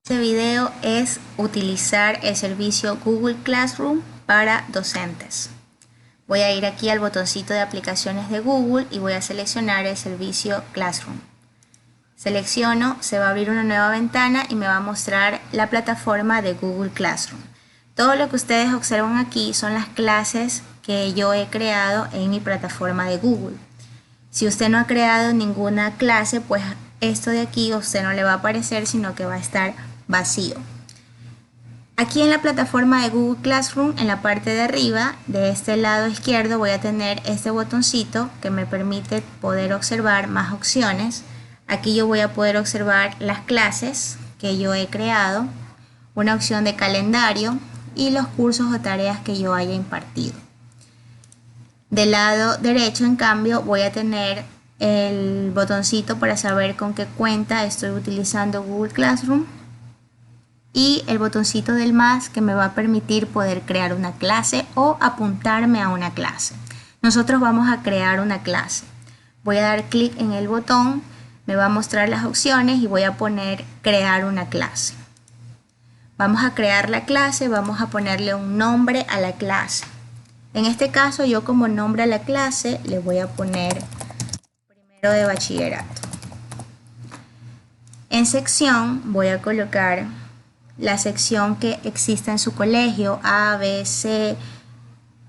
Este video es utilizar el servicio Google Classroom para docentes. Voy a ir aquí al botoncito de aplicaciones de Google y voy a seleccionar el servicio Classroom. Selecciono, se va a abrir una nueva ventana y me va a mostrar la plataforma de Google Classroom. Todo lo que ustedes observan aquí son las clases que yo he creado en mi plataforma de Google. Si usted no ha creado ninguna clase, pues esto de aquí a usted no le va a aparecer, sino que va a estar vacío. Aquí en la plataforma de Google Classroom, en la parte de arriba, de este lado izquierdo, voy a tener este botoncito que me permite poder observar más opciones. Aquí yo voy a poder observar las clases que yo he creado, una opción de calendario y los cursos o tareas que yo haya impartido. Del lado derecho, en cambio, voy a tener el botoncito para saber con qué cuenta estoy utilizando Google Classroom y el botoncito del más que me va a permitir poder crear una clase o apuntarme a una clase. Nosotros vamos a crear una clase. Voy a dar clic en el botón, me va a mostrar las opciones y voy a poner crear una clase. Vamos a crear la clase, vamos a ponerle un nombre a la clase. En este caso yo como nombre a la clase le voy a poner primero de bachillerato. En sección voy a colocar la sección que exista en su colegio, A, B, C,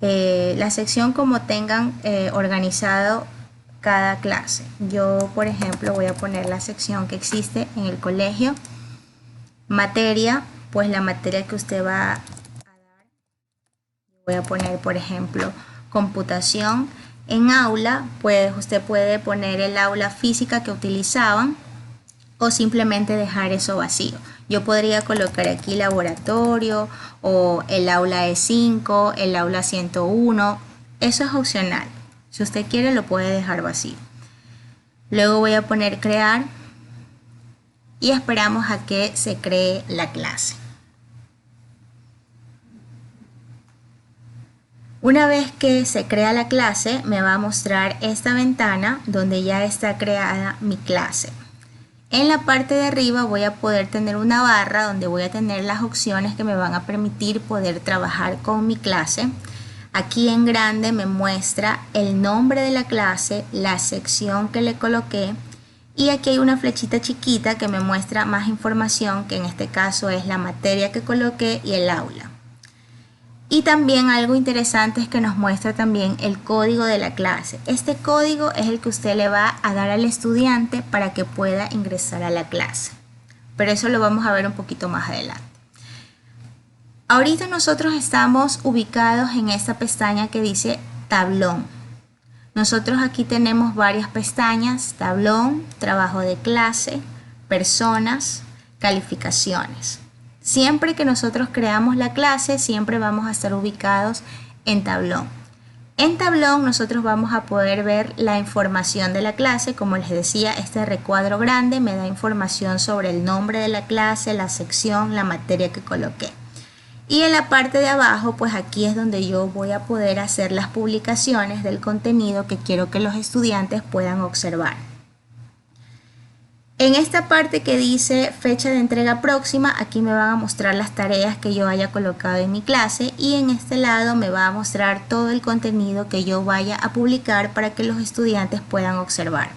la sección como tengan organizado cada clase. Yo, por ejemplo, voy a poner la sección que existe en el colegio. Materia, pues la materia que usted va a dar. Voy a poner, por ejemplo, computación. En aula, pues usted puede poner el aula física que utilizaban o simplemente dejar eso vacío. Yo podría colocar aquí laboratorio o el aula E5, el aula 101. Eso es opcional. Si usted quiere lo puede dejar vacío. Luego voy a poner crear y esperamos a que se cree la clase. Una vez que se crea la clase, me va a mostrar esta ventana donde ya está creada mi clase. En la parte de arriba voy a poder tener una barra donde voy a tener las opciones que me van a permitir poder trabajar con mi clase. Aquí en grande me muestra el nombre de la clase, la sección que le coloqué y aquí hay una flechita chiquita que me muestra más información, que en este caso es la materia que coloqué y el aula. Y también algo interesante es que nos muestra también el código de la clase. Este código es el que usted le va a dar al estudiante para que pueda ingresar a la clase. Pero eso lo vamos a ver un poquito más adelante. Ahorita nosotros estamos ubicados en esta pestaña que dice tablón. Nosotros aquí tenemos varias pestañas: tablón, trabajo de clase, personas, calificaciones. Siempre que nosotros creamos la clase, siempre vamos a estar ubicados en tablón. En tablón nosotros vamos a poder ver la información de la clase. Como les decía, este recuadro grande me da información sobre el nombre de la clase, la sección, la materia que coloqué. Y en la parte de abajo, pues aquí es donde yo voy a poder hacer las publicaciones del contenido que quiero que los estudiantes puedan observar. En esta parte que dice fecha de entrega próxima, aquí me van a mostrar las tareas que yo haya colocado en mi clase y en este lado me va a mostrar todo el contenido que yo vaya a publicar para que los estudiantes puedan observar.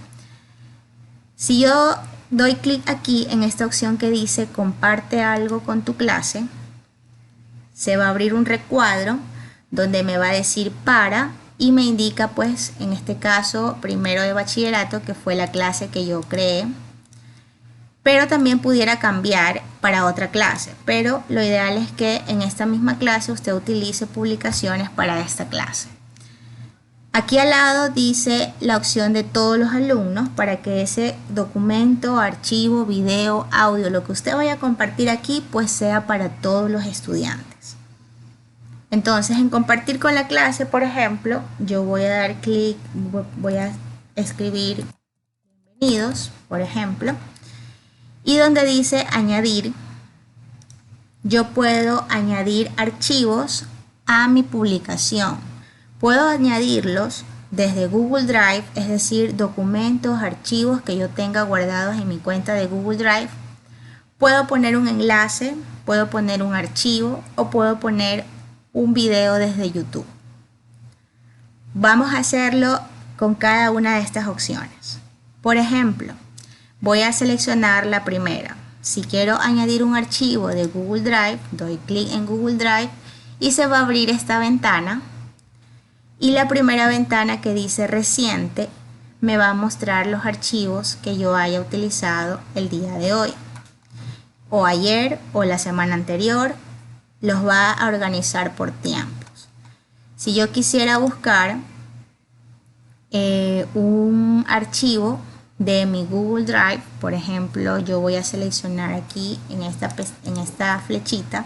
Si yo doy clic aquí en esta opción que dice comparte algo con tu clase, se va a abrir un recuadro donde me va a decir para y me indica, pues en este caso primero de bachillerato, que fue la clase que yo creé. Pero también pudiera cambiar para otra clase, pero lo ideal es que en esta misma clase usted utilice publicaciones para esta clase. Aquí al lado dice la opción de todos los alumnos para que ese documento, archivo, video, audio, lo que usted vaya a compartir aquí, pues sea para todos los estudiantes. Entonces, en compartir con la clase, por ejemplo, yo voy a dar clic, voy a escribir bienvenidos, por ejemplo. Y donde dice añadir, yo puedo añadir archivos a mi publicación. Puedo añadirlos desde Google Drive, es decir, documentos, archivos que yo tenga guardados en mi cuenta de Google Drive. Puedo poner un enlace, puedo poner un archivo o puedo poner un video desde YouTube. Vamos a hacerlo con cada una de estas opciones. Por ejemplo, voy a seleccionar la primera. Si quiero añadir un archivo de Google Drive, doy clic en Google Drive y se va a abrir esta ventana. Y la primera ventana que dice reciente me va a mostrar los archivos que yo haya utilizado el día de hoy, o ayer, o la semana anterior. Los va a organizar por tiempos. Si yo quisiera buscar un archivo de mi Google Drive, por ejemplo, yo voy a seleccionar aquí en esta flechita,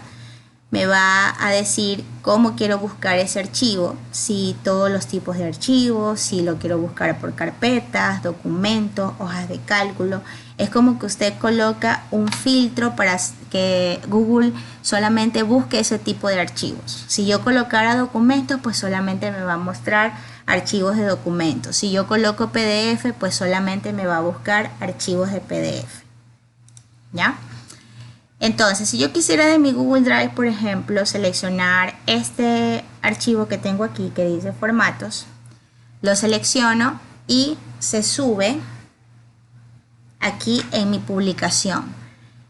me va a decir cómo quiero buscar ese archivo, si todos los tipos de archivos, si lo quiero buscar por carpetas, documentos, hojas de cálculo. Es como que usted coloca un filtro para que Google solamente busque ese tipo de archivos. Si yo colocara documentos, pues solamente me va a mostrar archivos de documentos. Si yo coloco PDF, pues solamente me va a buscar archivos de PDF. ¿Ya? Entonces, si yo quisiera de mi Google Drive, por ejemplo, seleccionar este archivo que tengo aquí que dice formatos, lo selecciono y se sube aquí en mi publicación.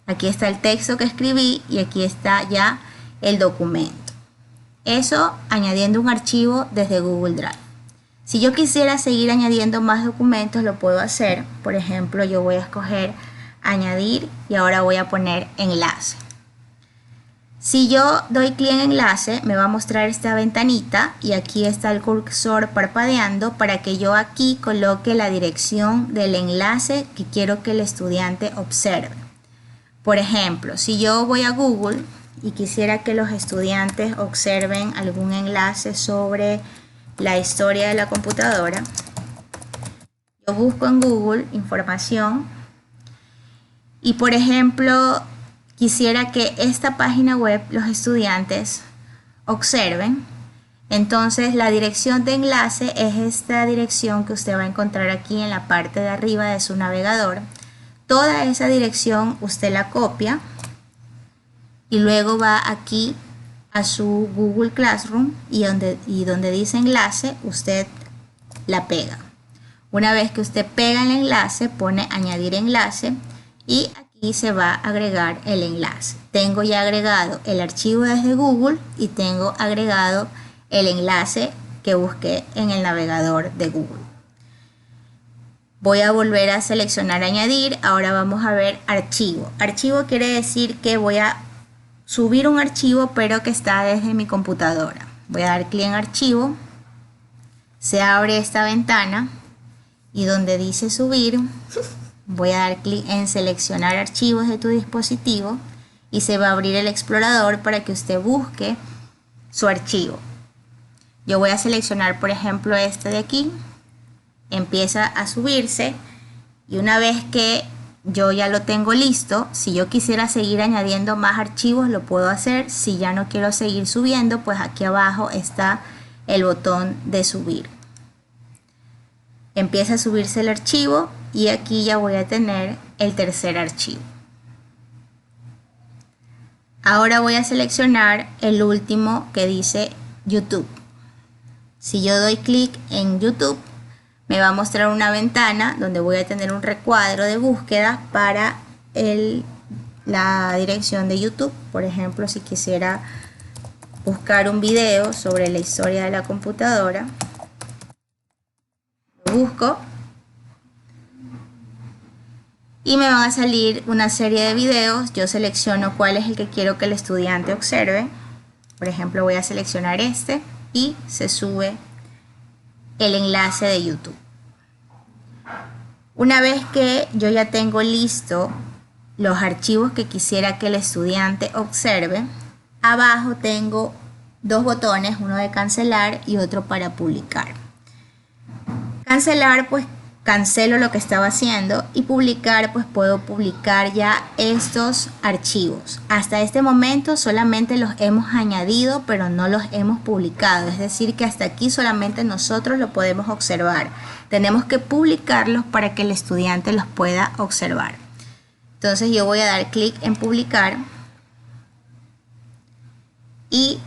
Aquí está el texto que escribí y aquí está ya el documento. Eso añadiendo un archivo desde Google Drive. Si yo quisiera seguir añadiendo más documentos, lo puedo hacer. Por ejemplo, yo voy a escoger añadir y ahora voy a poner enlace. Si yo doy clic en enlace, me va a mostrar esta ventanita y aquí está el cursor parpadeando para que yo aquí coloque la dirección del enlace que quiero que el estudiante observe. Por ejemplo, si yo voy a Google y quisiera que los estudiantes observen algún enlace sobre la historia de la computadora, yo busco en Google información y, por ejemplo, quisiera que esta página web los estudiantes observen. Entonces la dirección de enlace es esta dirección que usted va a encontrar aquí en la parte de arriba de su navegador. Toda esa dirección usted la copia y luego va aquí a su Google Classroom y donde dice enlace usted la pega. Una vez que usted pega el enlace, pone añadir enlace y aquí se va a agregar el enlace. Tengo ya agregado el archivo desde Google y tengo agregado el enlace que busqué en el navegador de Google. Voy a volver a seleccionar añadir. Ahora vamos a ver archivo. Archivo quiere decir que voy a subir un archivo pero que está desde mi computadora. Voy a dar clic en archivo. Se abre esta ventana y donde dice subir, voy a dar clic en seleccionar archivos de tu dispositivo y se va a abrir el explorador para que usted busque su archivo. Yo voy a seleccionar, por ejemplo, este de aquí. Empieza a subirse y una vez que yo ya lo tengo listo, si yo quisiera seguir añadiendo más archivos lo puedo hacer. Si ya no quiero seguir subiendo, pues aquí abajo está el botón de subir. Empieza a subirse el archivo y aquí ya voy a tener el tercer archivo. Ahora voy a seleccionar el último que dice YouTube. Si yo doy clic en YouTube, me va a mostrar una ventana donde voy a tener un recuadro de búsqueda para la dirección de YouTube. Por ejemplo, si quisiera buscar un video sobre la historia de la computadora, lo busco y me van a salir una serie de videos. Yo selecciono cuál es el que quiero que el estudiante observe. Por ejemplo, voy a seleccionar este y se sube el enlace de YouTube. Una vez que yo ya tengo listo los archivos que quisiera que el estudiante observe, abajo tengo dos botones, uno de cancelar y otro para publicar. Cancelar, pues cancelo lo que estaba haciendo, y publicar, pues puedo publicar ya estos archivos. Hasta este momento solamente los hemos añadido pero no los hemos publicado, es decir que hasta aquí solamente nosotros lo podemos observar. Tenemos que publicarlos para que el estudiante los pueda observar. Entonces yo voy a dar clic en publicar y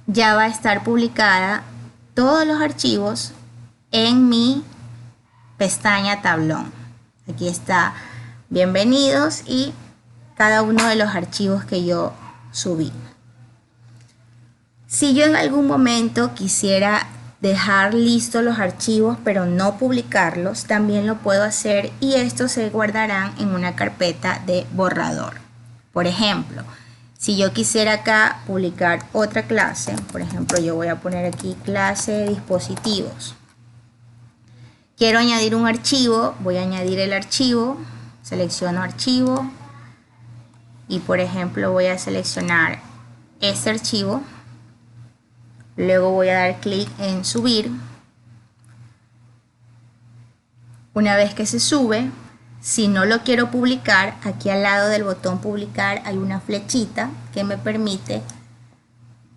ya va a estar publicada todos los archivos en mi pestaña tablón. Aquí está bienvenidos y cada uno de los archivos que yo subí. Si yo en algún momento quisiera dejar listos los archivos pero no publicarlos, también lo puedo hacer y estos se guardarán en una carpeta de borrador. Por ejemplo, si yo quisiera acá publicar otra clase, por ejemplo yo voy a poner aquí clase de dispositivos. Quiero añadir un archivo, voy a añadir el archivo, selecciono archivo y por ejemplo voy a seleccionar este archivo. Luego voy a dar clic en subir. Una vez que se sube, si no lo quiero publicar, aquí al lado del botón publicar hay una flechita que me permite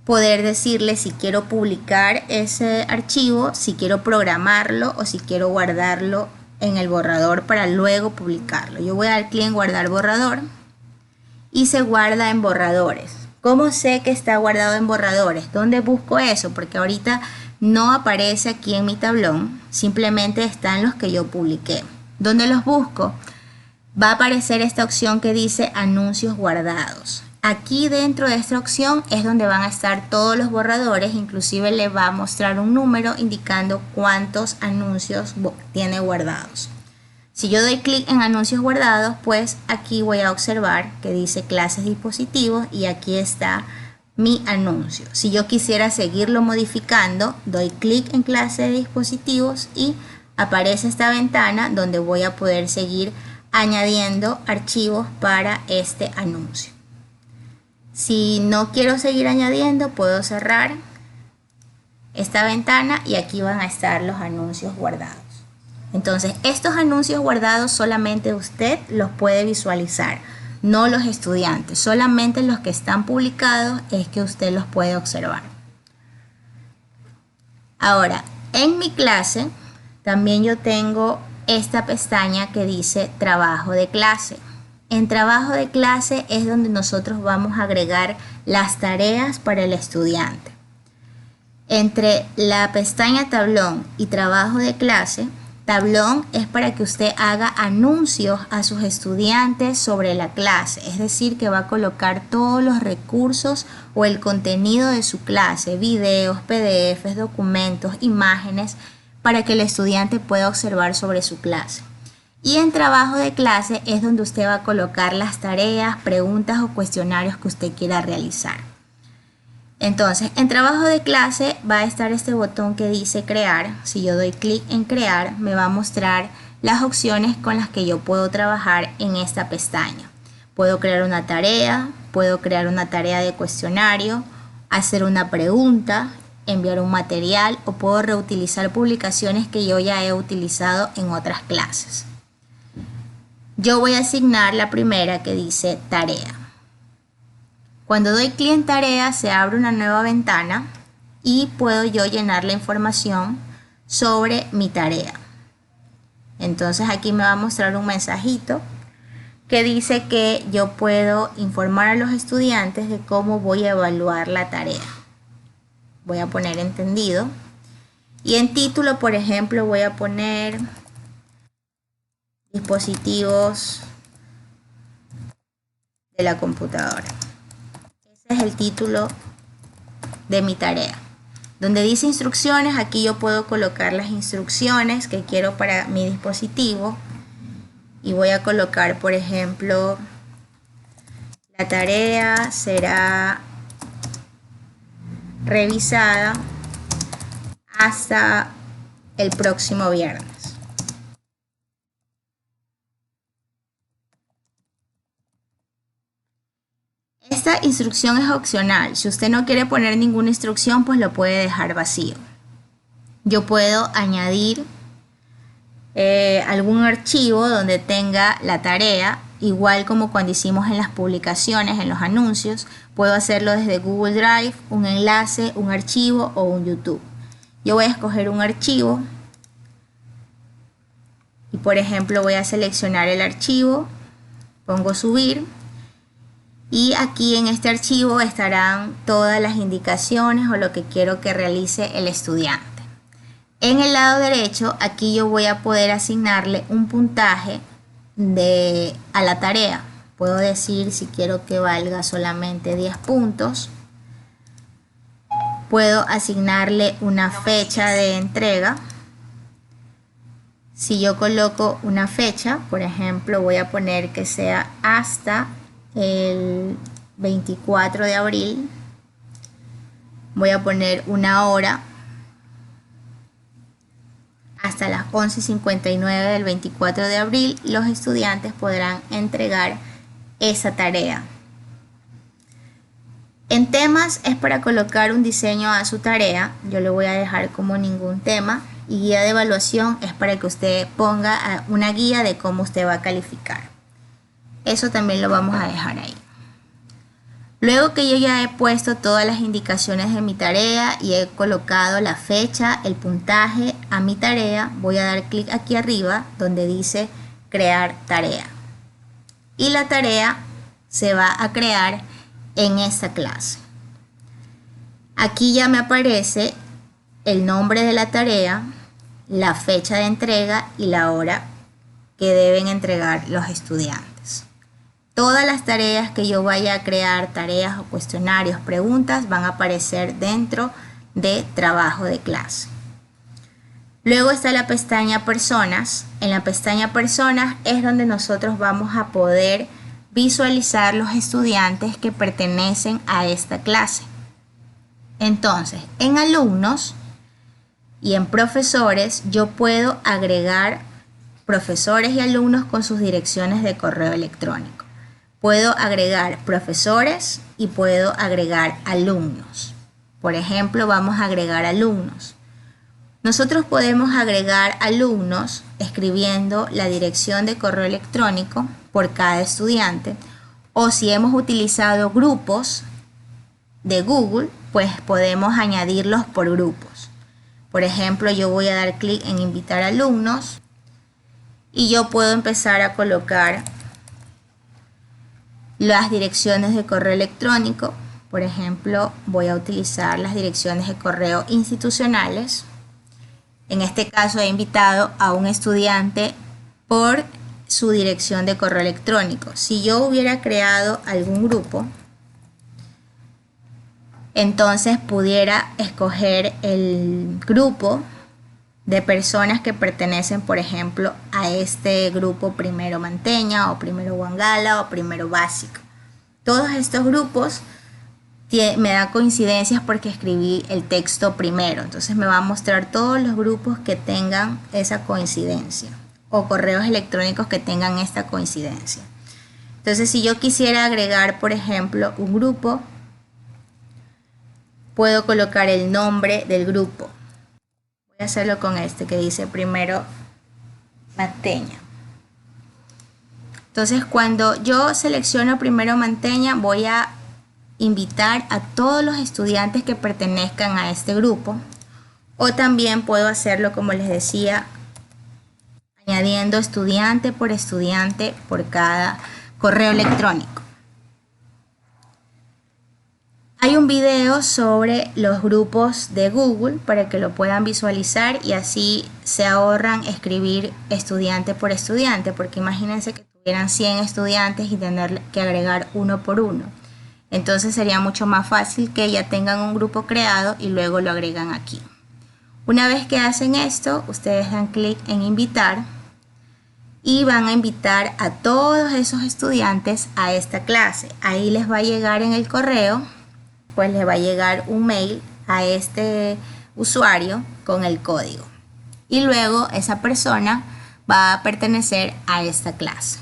poder decirle si quiero publicar ese archivo, si quiero programarlo o si quiero guardarlo en el borrador para luego publicarlo. Yo voy a dar clic en guardar borrador y se guarda en borradores. ¿Cómo sé que está guardado en borradores? ¿Dónde busco eso? Porque ahorita no aparece aquí en mi tablón, simplemente están los que yo publiqué. ¿Dónde los busco? Va a aparecer esta opción que dice anuncios guardados. Aquí dentro de esta opción es donde van a estar todos los borradores, inclusive le va a mostrar un número indicando cuántos anuncios tiene guardados. Si yo doy clic en anuncios guardados, pues aquí voy a observar que dice clases dispositivos y aquí está mi anuncio. Si yo quisiera seguirlo modificando, doy clic en clase de dispositivos y aparece esta ventana donde voy a poder seguir añadiendo archivos para este anuncio. Si no quiero seguir añadiendo, puedo cerrar esta ventana y aquí van a estar los anuncios guardados. Entonces, estos anuncios guardados solamente usted los puede visualizar, no los estudiantes. Solamente los que están publicados es que usted los puede observar. Ahora, en mi clase también yo tengo esta pestaña que dice trabajo de clase. En trabajo de clase es donde nosotros vamos a agregar las tareas para el estudiante. Entre la pestaña tablón y trabajo de clase, tablón es para que usted haga anuncios a sus estudiantes sobre la clase, es decir, que va a colocar todos los recursos o el contenido de su clase, videos, PDFs, documentos, imágenes, para que el estudiante pueda observar sobre su clase. Y en trabajo de clase es donde usted va a colocar las tareas, preguntas o cuestionarios que usted quiera realizar. Entonces, en trabajo de clase va a estar este botón que dice crear. Si yo doy clic en crear, me va a mostrar las opciones con las que yo puedo trabajar en esta pestaña. Puedo crear una tarea de cuestionario, hacer una pregunta, enviar un material o puedo reutilizar publicaciones que yo ya he utilizado en otras clases. Yo voy a asignar la primera que dice tarea. Cuando doy clic en tarea se abre una nueva ventana y puedo yo llenar la información sobre mi tarea. Entonces aquí me va a mostrar un mensajito que dice que yo puedo informar a los estudiantes de cómo voy a evaluar la tarea. Voy a poner entendido. Y en título, por ejemplo, voy a poner dispositivos de la computadora. Ese es el título de mi tarea. Donde dice instrucciones, aquí yo puedo colocar las instrucciones que quiero para mi dispositivo. Y voy a colocar, por ejemplo, la tarea será revisada hasta el próximo viernes. Esta instrucción es opcional. Si usted no quiere poner ninguna instrucción, pues lo puede dejar vacío. Yo puedo añadir algún archivo donde tenga la tarea, igual como cuando hicimos en las publicaciones, en los anuncios. Puedo hacerlo desde Google Drive, un enlace, un archivo o un YouTube. Yo voy a escoger un archivo y por ejemplo voy a seleccionar el archivo Pongo subir y aquí en este archivo estarán todas las indicaciones o lo que quiero que realice el estudiante. En el lado derecho, aquí yo voy a poder asignarle un puntaje a la tarea. Puedo decir si quiero que valga solamente 10 puntos. Puedo asignarle una fecha de entrega. Si yo coloco una fecha, por ejemplo, voy a poner que sea hasta el 24 de abril. Voy a poner una hora. Hasta las 11:59 del 24 de abril, los estudiantes podrán entregar esa tarea. En temas es para colocar un diseño a su tarea. Yo le voy a dejar como ningún tema. Y guía de evaluación es para que usted ponga una guía de cómo usted va a calificar. Eso también lo vamos a dejar ahí. Luego que yo ya he puesto todas las indicaciones de mi tarea y he colocado la fecha, el puntaje a mi tarea, voy a dar clic aquí arriba donde dice crear tarea. Y la tarea se va a crear en esta clase. Aquí ya me aparece el nombre de la tarea, la fecha de entrega y la hora que deben entregar los estudiantes. Todas las tareas que yo vaya a crear, tareas o cuestionarios, preguntas, van a aparecer dentro de trabajo de clase. Luego está la pestaña Personas. En la pestaña Personas es donde nosotros vamos a poder visualizar los estudiantes que pertenecen a esta clase. Entonces, en Alumnos y en Profesores, yo puedo agregar profesores y alumnos con sus direcciones de correo electrónico. Puedo agregar profesores y puedo agregar alumnos. Por ejemplo, vamos a agregar alumnos. Nosotros podemos agregar alumnos escribiendo la dirección de correo electrónico por cada estudiante, o si hemos utilizado grupos de Google, pues podemos añadirlos por grupos. Por ejemplo, yo voy a dar clic en invitar alumnos y yo puedo empezar a colocar las direcciones de correo electrónico. Por ejemplo, voy a utilizar las direcciones de correo institucionales. En este caso he invitado a un estudiante por su dirección de correo electrónico. Si yo hubiera creado algún grupo, entonces pudiera escoger el grupo de personas que pertenecen, por ejemplo, a este grupo Primero Manteña o Primero Wangala o Primero Básico. Todos estos grupos me da coincidencias porque escribí el texto primero, entonces me va a mostrar todos los grupos que tengan esa coincidencia o correos electrónicos que tengan esta coincidencia. Entonces, si yo quisiera agregar, por ejemplo, un grupo, puedo colocar el nombre del grupo. Voy a hacerlo con este que dice Primero Manteña. Entonces, cuando yo selecciono Primero Manteña, voy a invitar a todos los estudiantes que pertenezcan a este grupo, o también puedo hacerlo, como les decía, añadiendo estudiante por cada correo electrónico. Hay un video sobre los grupos de Google para que lo puedan visualizar y así se ahorran escribir estudiante por estudiante, porque imagínense que tuvieran 100 estudiantes y tener que agregar uno por uno. Entonces sería mucho más fácil que ya tengan un grupo creado y luego lo agregan aquí. Una vez que hacen esto, ustedes dan clic en invitar y van a invitar a todos esos estudiantes a esta clase. Ahí les va a llegar en el correo, pues les va a llegar un mail a este usuario con el código. Y luego esa persona va a pertenecer a esta clase.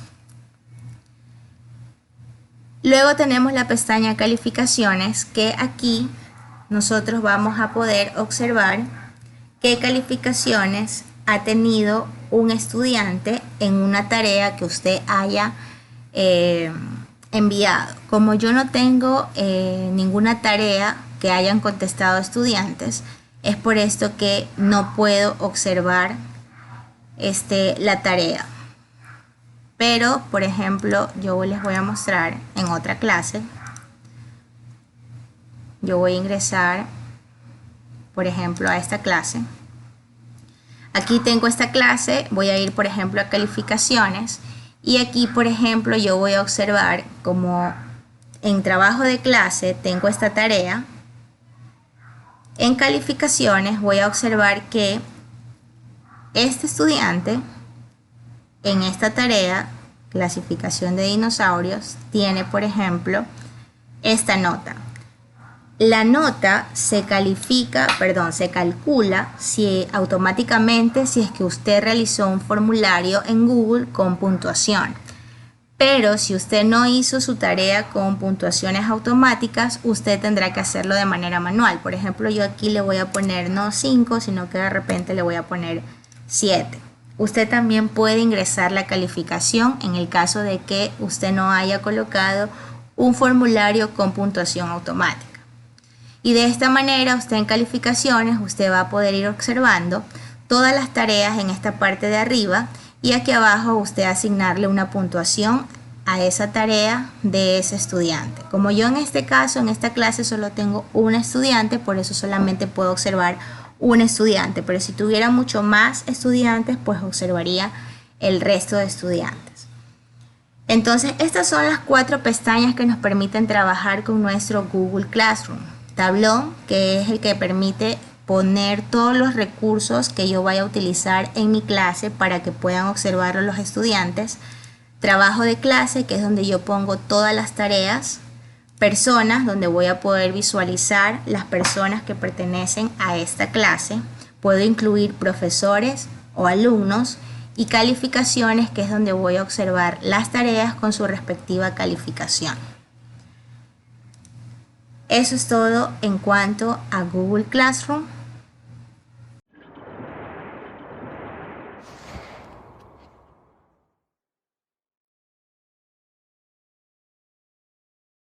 Luego tenemos la pestaña Calificaciones, que aquí nosotros vamos a poder observar qué calificaciones ha tenido un estudiante en una tarea que usted haya enviado. Como yo no tengo ninguna tarea que hayan contestado estudiantes, es por esto que no puedo observar la tarea. pero por ejemplo yo les voy a mostrar en otra clase. Yo voy a ingresar por ejemplo a esta clase. Aquí tengo esta clase, voy a ir por ejemplo a calificaciones y aquí por ejemplo yo voy a observar como en trabajo de clase tengo esta tarea. En calificaciones voy a observar que este estudiante en esta tarea, clasificación de dinosaurios, tiene por ejemplo esta nota. La nota se calcula automáticamente si es que usted realizó un formulario en Google con puntuación. Pero si usted no hizo su tarea con puntuaciones automáticas, usted tendrá que hacerlo de manera manual. Por ejemplo, yo aquí le voy a poner no 5, sino que de repente le voy a poner 7. Usted también puede ingresar la calificación en el caso de que usted no haya colocado un formulario con puntuación automática. Y de esta manera usted en calificaciones, usted va a poder ir observando todas las tareas en esta parte de arriba y aquí abajo usted asignarle una puntuación a esa tarea de ese estudiante. Como yo en este caso, en esta clase solo tengo un estudiante, por eso solamente puedo observar un estudiante, pero si tuviera mucho más estudiantes, pues observaría el resto de estudiantes. Entonces, estas son las 4 pestañas que nos permiten trabajar con nuestro Google Classroom. Tablón, que es el que permite poner todos los recursos que yo vaya a utilizar en mi clase para que puedan observarlo los estudiantes. Trabajo de clase, que es donde yo pongo todas las tareas. Personas, donde voy a poder visualizar las personas que pertenecen a esta clase. Puedo incluir profesores o alumnos. Y calificaciones, que es donde voy a observar las tareas con su respectiva calificación. Eso es todo en cuanto a Google Classroom.